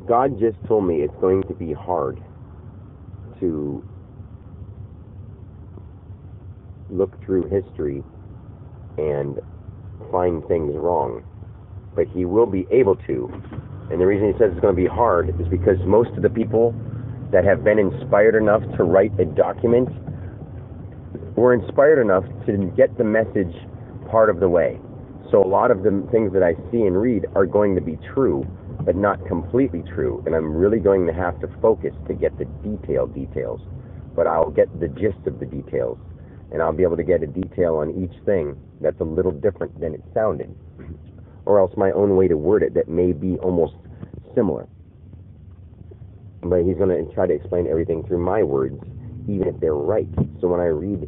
God just told me it's going to be hard to look through history and find things wrong, but he will be able to. And the reason he says it's going to be hard is because most of the people that have been inspired enough to write a document were inspired enough to get the message part of the way. So a lot of the things that I see and read are going to be true, but not completely true. And I'm really going to have to focus to get the details. But I'll get the gist of the details. And I'll be able to get a detail on each thing that's a little different than it sounded. Or else my own way to word it that may be almost similar. But he's going to try to explain everything through my words, even if they're right. So when I read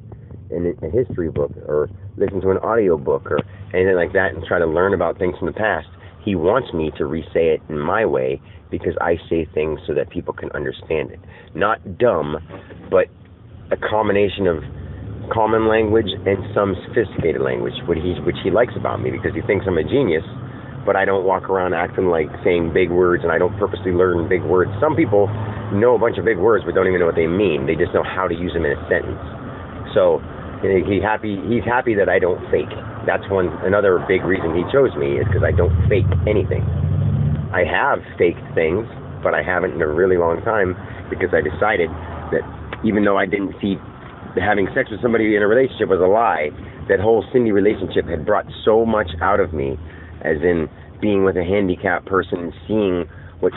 in a history book or listen to an audio book or anything like that and try to learn about things from the past, he wants me to re-say it in my way because I say things so that people can understand it. Not dumb, but a combination of common language and some sophisticated language, which he likes about me because he thinks I'm a genius, but I don't walk around acting like saying big words, and I don't purposely learn big words. Some people know a bunch of big words but don't even know what they mean. They just know how to use them in a sentence. So he's happy that I don't fake. That's another big reason he chose me, is because I don't fake anything. I have faked things, but I haven't in a really long time, because I decided that even though I didn't see having sex with somebody in a relationship was a lie, that whole Cindy relationship had brought so much out of me, as in being with a handicapped person, seeing what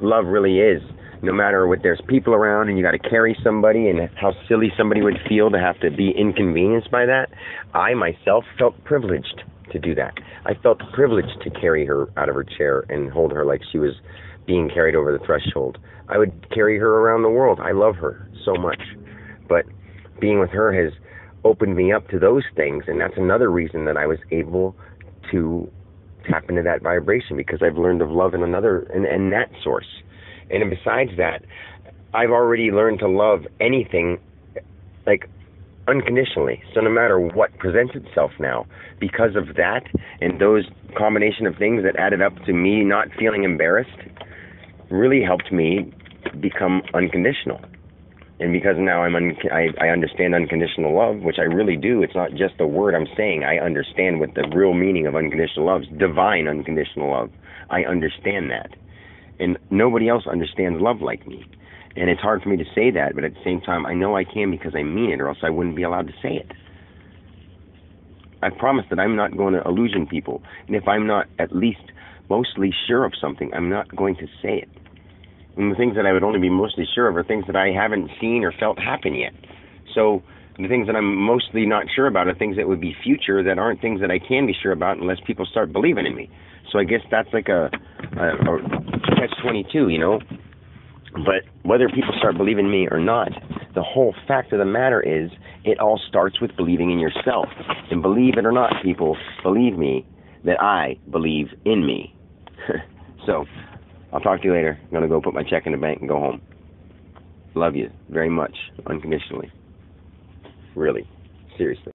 love really is. No matter what, there's people around and you got to carry somebody, and how silly somebody would feel to have to be inconvenienced by that. I myself felt privileged to do that. I felt privileged to carry her out of her chair and hold her like she was being carried over the threshold. I would carry her around the world. I love her so much. But being with her has opened me up to those things, and that's another reason that I was able to tap into that vibration, because I've learned of love in that source. And besides that, I've already learned to love anything, like, unconditionally. So no matter what presents itself now, because of that and those combination of things that added up to me not feeling embarrassed, really helped me become unconditional. And because now I understand unconditional love, which I really do. It's not just a word I'm saying. I understand what the real meaning of unconditional love is. Divine unconditional love. I understand that. And nobody else understands love like me. And it's hard for me to say that, but at the same time, I know I can because I mean it, or else I wouldn't be allowed to say it. I promise that I'm not going to illusion people. And if I'm not at least mostly sure of something, I'm not going to say it. And the things that I would only be mostly sure of are things that I haven't seen or felt happen yet. So the things that I'm mostly not sure about are things that would be future, that aren't things that I can be sure about unless people start believing in me. So I guess that's like a catch-22, you know. But whether people start believing in me or not, the whole fact of the matter is it all starts with believing in yourself. And believe it or not, people, believe me that I believe in me. So I'll talk to you later. I'm going to go put my check in the bank and go home. Love you very much, unconditionally. Really. Seriously.